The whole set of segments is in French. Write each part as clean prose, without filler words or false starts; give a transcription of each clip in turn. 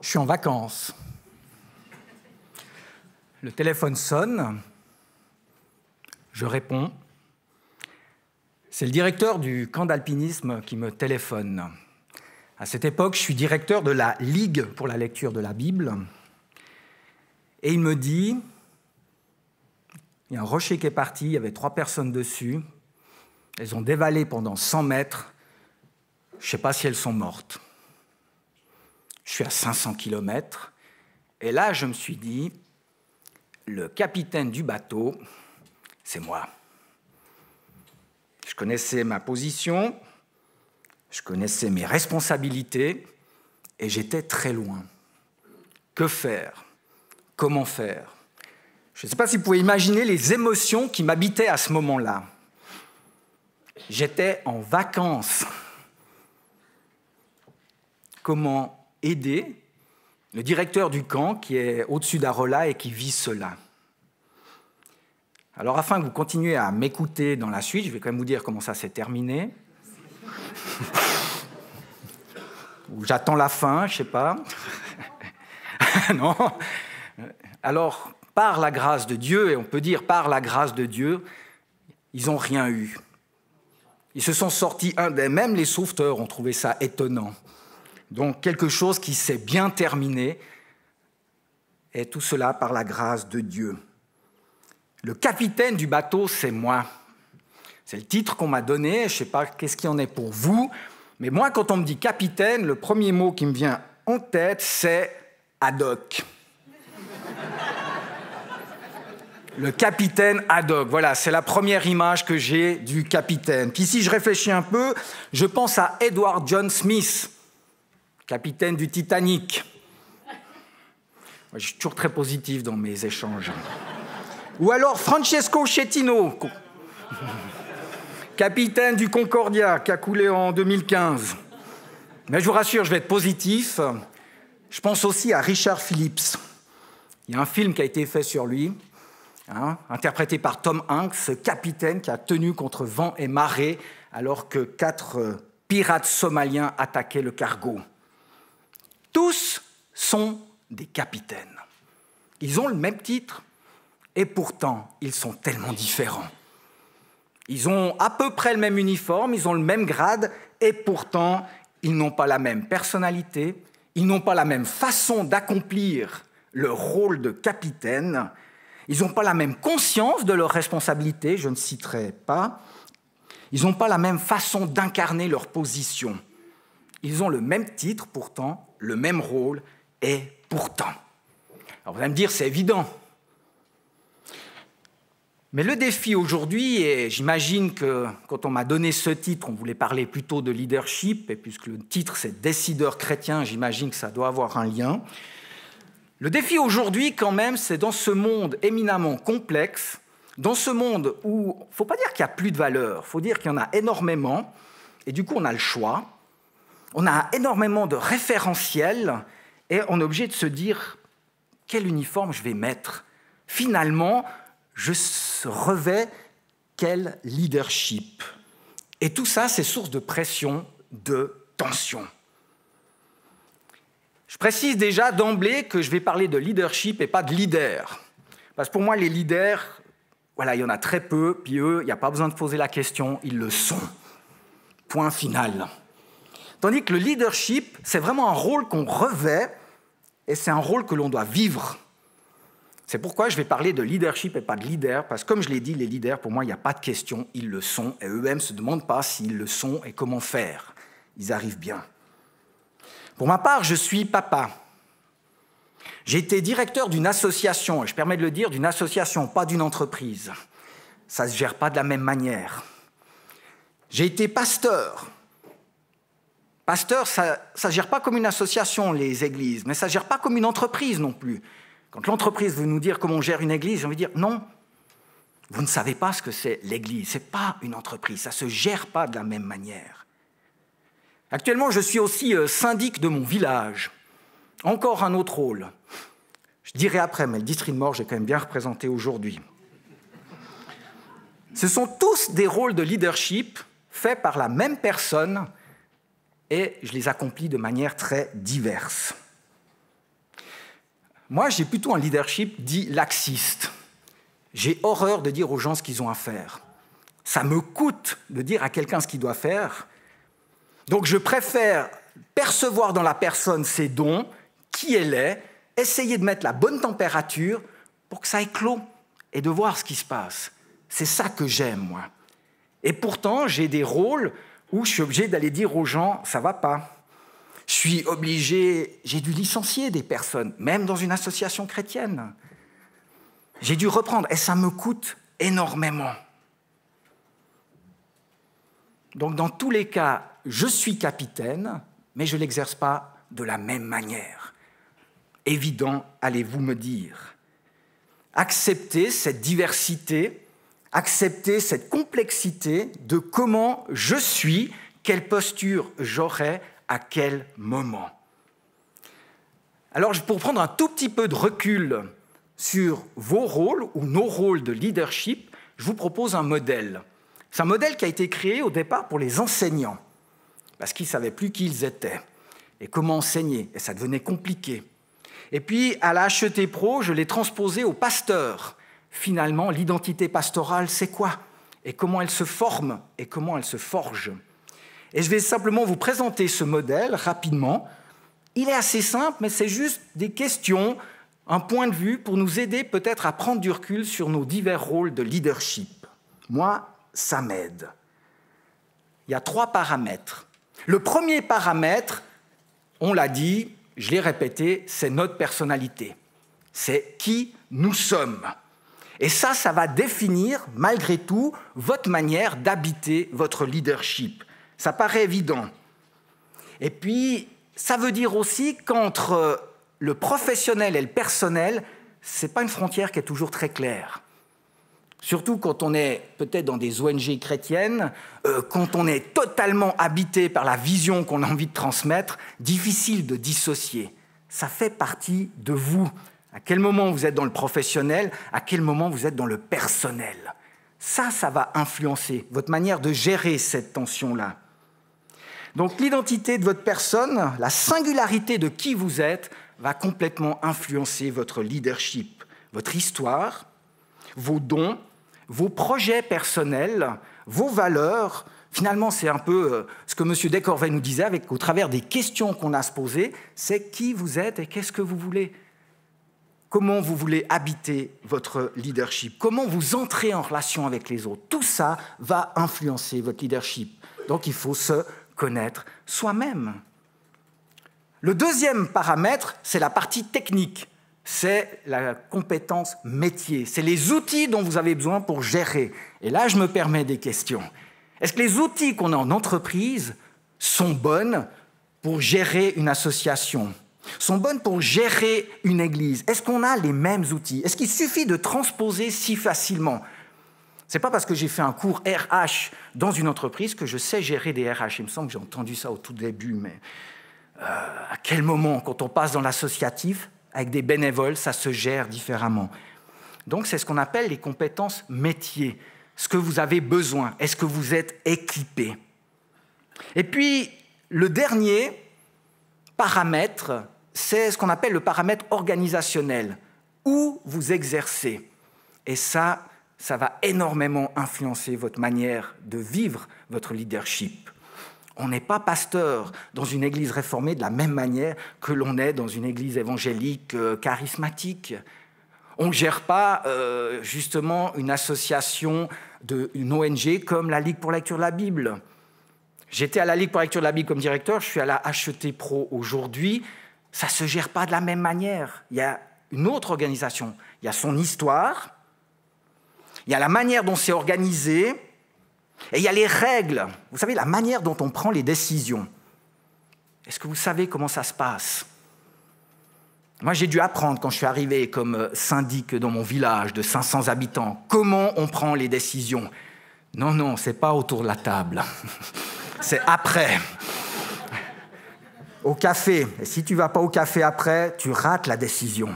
Je suis en vacances. Le téléphone sonne. Je réponds. C'est le directeur du camp d'alpinisme qui me téléphone. À cette époque, je suis directeur de la Ligue pour la lecture de la Bible. Et il me dit, il y a un rocher qui est parti, il y avait 3 personnes dessus. Elles ont dévalé pendant 100 mètres. Je ne sais pas si elles sont mortes. Je suis à 500 km. Et là, je me suis dit, le capitaine du bateau, c'est moi. Je connaissais ma position, je connaissais mes responsabilités, et j'étais très loin. Que faire? Comment faire? Je ne sais pas si vous pouvez imaginer les émotions qui m'habitaient à ce moment-là. J'étais en vacances. Comment aider le directeur du camp qui est au-dessus d'Arolla et qui vit cela? Alors, afin que vous continuiez à m'écouter dans la suite, je vais quand même vous dire comment ça s'est terminé. Ou j'attends la fin, je ne sais pas. Non. Alors, par la grâce de Dieu, et on peut dire par la grâce de Dieu, ils n'ont rien eu. Ils se sont sortis indemnes. Même les sauveteurs ont trouvé ça étonnant. Donc, quelque chose qui s'est bien terminé, et tout cela par la grâce de Dieu. Le capitaine du bateau, c'est moi. C'est le titre qu'on m'a donné, je ne sais pas qu'est-ce qu'il y en est pour vous, mais moi, quand on me dit capitaine, le premier mot qui me vient en tête, c'est ad hoc. Le capitaine ad hoc, voilà, c'est la première image que j'ai du capitaine. Puis si je réfléchis un peu, je pense à Edward John Smith, capitaine du Titanic. Moi, je suis toujours très positif dans mes échanges. Ou alors Francesco Schettino, capitaine du Concordia, qui a coulé en 2015. Mais je vous rassure, je vais être positif. Je pense aussi à Richard Phillips. Il y a un film qui a été fait sur lui, interprété par Tom Hanks, ce capitaine qui a tenu contre vent et marée alors que 4 pirates somaliens attaquaient le cargo. Tous sont des capitaines. Ils ont le même titre et pourtant, ils sont tellement différents. Ils ont à peu près le même uniforme, ils ont le même grade et pourtant, ils n'ont pas la même personnalité, ils n'ont pas la même façon d'accomplir le rôle de capitaine, ils n'ont pas la même conscience de leurs responsabilités, je ne citerai pas, ils n'ont pas la même façon d'incarner leur position. Ils ont le même titre pourtant, le même rôle et pourtant. Alors vous allez me dire, c'est évident. Mais le défi aujourd'hui, et j'imagine que quand on m'a donné ce titre, on voulait parler plutôt de leadership, et puisque le titre c'est « Décideur chrétien », j'imagine que ça doit avoir un lien. Le défi aujourd'hui, quand même, c'est dans ce monde éminemment complexe, dans ce monde où il ne faut pas dire qu'il n'y a plus de valeur, il faut dire qu'il y en a énormément, et du coup on a le choix, on a énormément de référentiels, et on est obligé de se dire quel uniforme je vais mettre. Finalement, je revêts quel leadership. Et tout ça, c'est source de pression, de tension. Je précise déjà d'emblée que je vais parler de leadership et pas de leader. Parce que pour moi, les leaders, voilà, il y en a très peu, puis eux, il n'y a pas besoin de poser la question, ils le sont. Point final. Tandis que le leadership, c'est vraiment un rôle qu'on revêt et c'est un rôle que l'on doit vivre. C'est pourquoi je vais parler de leadership et pas de leader, parce que comme je l'ai dit, les leaders, pour moi, il n'y a pas de question, ils le sont, et eux-mêmes ne se demandent pas s'ils le sont et comment faire. Ils arrivent bien. Pour ma part, je suis papa. J'ai été directeur d'une association, et je permets de le dire, d'une association, pas d'une entreprise. Ça ne se gère pas de la même manière. J'ai été pasteur. Pasteur, ça ne gère pas comme une association, les églises, mais ça ne gère pas comme une entreprise non plus. Quand l'entreprise veut nous dire comment on gère une église, j'ai envie de dire non, vous ne savez pas ce que c'est l'église, ce n'est pas une entreprise, ça ne se gère pas de la même manière. Actuellement, je suis aussi syndic de mon village, encore un autre rôle. Je dirai après, mais le district de Morges est quand même bien représenté aujourd'hui. Ce sont tous des rôles de leadership faits par la même personne et je les accomplis de manière très diverse. Moi, j'ai plutôt un leadership dit laxiste. J'ai horreur de dire aux gens ce qu'ils ont à faire. Ça me coûte de dire à quelqu'un ce qu'il doit faire. Donc, je préfère percevoir dans la personne ses dons, qui elle est, essayer de mettre la bonne température pour que ça éclose et de voir ce qui se passe. C'est ça que j'aime, moi. Et pourtant, j'ai des rôles où je suis obligé d'aller dire aux gens « ça ne va pas ». Je suis obligé, j'ai dû licencier des personnes, même dans une association chrétienne. J'ai dû reprendre, et ça me coûte énormément. Donc, dans tous les cas, je suis capitaine, mais je ne l'exerce pas de la même manière. Évident, allez-vous me dire. Accepter cette diversité, accepter cette complexité de comment je suis, quelle posture j'aurai, à quel moment. Alors, pour prendre un tout petit peu de recul sur vos rôles ou nos rôles de leadership, je vous propose un modèle. C'est un modèle qui a été créé au départ pour les enseignants, parce qu'ils ne savaient plus qui ils étaient et comment enseigner, et ça devenait compliqué. Et puis, à la HET Pro, je l'ai transposé aux pasteurs. Finalement, l'identité pastorale, c'est quoi? Et comment elle se forme et comment elle se forge? Et je vais simplement vous présenter ce modèle rapidement. Il est assez simple, mais c'est juste des questions, un point de vue pour nous aider peut-être à prendre du recul sur nos divers rôles de leadership. Moi, ça m'aide. Il y a 3 paramètres. Le premier paramètre, on l'a dit, je l'ai répété, c'est notre personnalité. C'est qui nous sommes. Et ça va définir, malgré tout, votre manière d'habiter votre leadership. Ça paraît évident. Et puis, ça veut dire aussi qu'entre le professionnel et le personnel, ce n'est pas une frontière qui est toujours très claire. Surtout quand on est peut-être dans des ONG chrétiennes, quand on est totalement habité par la vision qu'on a envie de transmettre, difficile de dissocier. Ça fait partie de vous. À quel moment vous êtes dans le professionnel, à quel moment vous êtes dans le personnel. Ça va influencer votre manière de gérer cette tension-là. Donc l'identité de votre personne, la singularité de qui vous êtes, va complètement influencer votre leadership, votre histoire, vos dons, vos projets personnels, vos valeurs. Finalement, c'est un peu ce que M. Descorvès nous disait au travers des questions qu'on a à se poser, c'est qui vous êtes et qu'est-ce que vous voulez. Comment vous voulez habiter votre leadership, comment vous entrez en relation avec les autres. Tout ça va influencer votre leadership. Donc, il faut se connaître soi-même. Le deuxième paramètre, c'est la partie technique. C'est la compétence métier. C'est les outils dont vous avez besoin pour gérer. Et là, je me permets des questions. Est-ce que les outils qu'on a en entreprise sont bons pour gérer une association, sont bonnes pour gérer une église? Est-ce qu'on a les mêmes outils? Est-ce qu'il suffit de transposer si facilement? Ce n'est pas parce que j'ai fait un cours RH dans une entreprise que je sais gérer des RH. Il me semble que j'ai entendu ça au tout début, mais à quel moment, quand on passe dans l'associatif, avec des bénévoles, ça se gère différemment. Donc, c'est ce qu'on appelle les compétences métiers. Ce que vous avez besoin, est-ce que vous êtes équipé? Et puis, le dernier paramètre, c'est ce qu'on appelle le paramètre organisationnel, où vous exercez. Et ça va énormément influencer votre manière de vivre votre leadership. On n'est pas pasteur dans une église réformée de la même manière que l'on est dans une église évangélique charismatique. On ne gère pas justement une association, une ONG comme la Ligue pour la lecture de la Bible. J'étais à la Ligue pour la lecture de la Bible comme directeur, je suis à la HET Pro aujourd'hui. Ça ne se gère pas de la même manière. Il y a une autre organisation. Il y a son histoire, il y a la manière dont c'est organisé, et il y a les règles. Vous savez, la manière dont on prend les décisions. Est-ce que vous savez comment ça se passe? Moi, j'ai dû apprendre quand je suis arrivé comme syndic dans mon village de 500 habitants, comment on prend les décisions. Non, ce n'est pas autour de la table. C'est après. Au café. Et si tu ne vas pas au café après, tu rates la décision.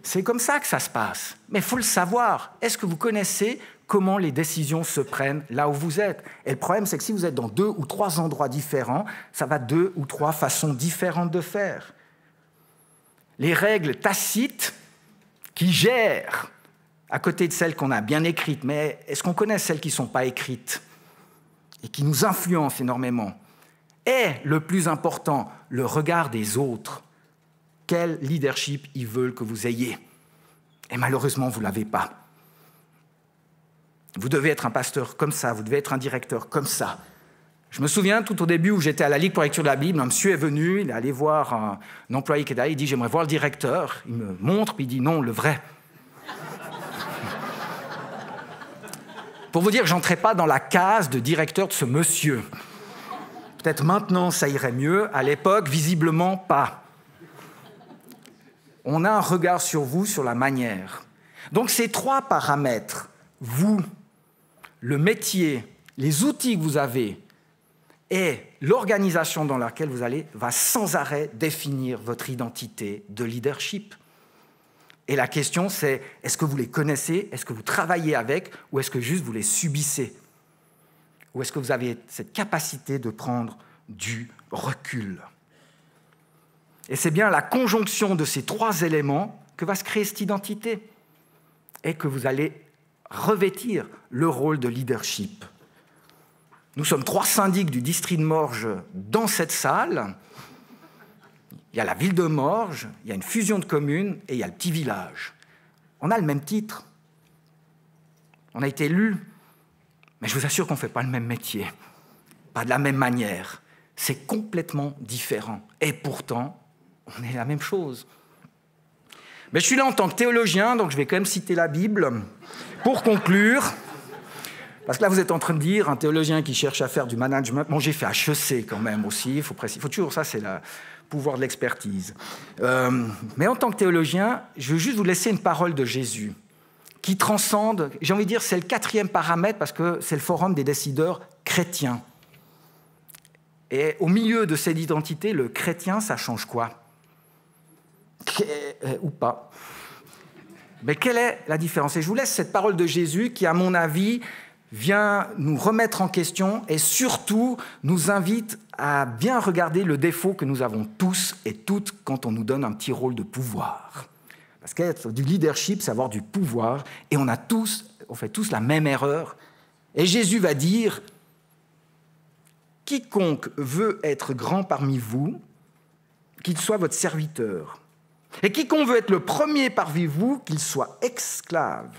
C'est comme ça que ça se passe. Mais il faut le savoir. Est-ce que vous connaissez comment les décisions se prennent là où vous êtes? Et le problème, c'est que si vous êtes dans 2 ou 3 endroits différents, ça va 2 ou 3 façons différentes de faire. les règles tacites qui gèrent à côté de celles qu'on a bien écrites. Mais est-ce qu'on connaît celles qui ne sont pas écrites et qui nous influencent énormément? Et le plus important, le regard des autres. Quel leadership ils veulent que vous ayez? Et malheureusement, vous ne l'avez pas. Vous devez être un pasteur comme ça, vous devez être un directeur comme ça. Je me souviens, tout au début où j'étais à la Ligue pour la lecture de la Bible, un monsieur est venu, il est allé voir un employé qui était là, il dit « J'aimerais voir le directeur ». Il me montre, puis il dit « Non, le vrai ». Pour vous dire que je n'entrais pas dans la case de directeur de ce monsieur. Peut-être maintenant, ça irait mieux. À l'époque, visiblement pas. On a un regard sur vous, sur la manière. Donc ces 3 paramètres, vous, le métier, les outils que vous avez et l'organisation dans laquelle vous allez, va sans arrêt définir votre identité de leadership. Et la question, c'est, est-ce que vous les connaissez, est-ce que vous travaillez avec, ou est-ce que juste vous les subissez? Ou est-ce que vous avez cette capacité de prendre du recul? Et c'est bien la conjonction de ces 3 éléments que va se créer cette identité et que vous allez revêtir le rôle de leadership. Nous sommes 3 syndics du district de Morges dans cette salle. Il y a la ville de Morges, il y a une fusion de communes et il y a le petit village. On a le même titre. On a été élus, mais je vous assure qu'on ne fait pas le même métier, pas de la même manière. C'est complètement différent. Et pourtant, on est la même chose. Mais je suis là en tant que théologien, donc je vais quand même citer la Bible pour conclure. Parce que là, vous êtes en train de dire, un théologien qui cherche à faire du management, bon, j'ai fait HEC quand même aussi, il faut toujours ça, c'est le pouvoir de l'expertise. Mais en tant que théologien, je veux juste vous laisser une parole de Jésus qui transcende, j'ai envie de dire, c'est le 4e paramètre parce que c'est le forum des décideurs chrétiens. Et au milieu de cette identité, le chrétien, ça change quoi? Ou pas. Mais quelle est la différence? Et je vous laisse cette parole de Jésus qui, à mon avis, vient nous remettre en question et surtout nous invite à bien regarder le défaut que nous avons tous et toutes quand on nous donne un petit rôle de pouvoir. Parce qu'être du leadership, c'est avoir du pouvoir, et on fait tous la même erreur. Et Jésus va dire « Quiconque veut être grand parmi vous, qu'il soit votre serviteur. Et quiconque veut être le premier parmi vous, qu'il soit esclave.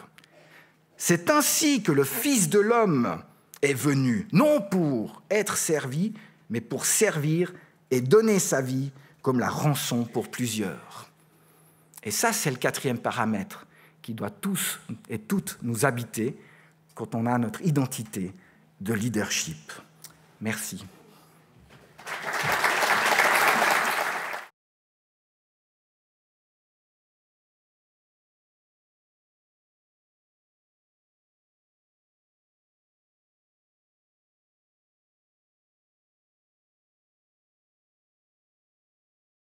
C'est ainsi que le Fils de l'homme est venu, non pour être servi, mais pour servir et donner sa vie comme la rançon pour plusieurs. » Et ça, c'est le 4e paramètre qui doit tous et toutes nous habiter quand on a notre identité de leadership. Merci.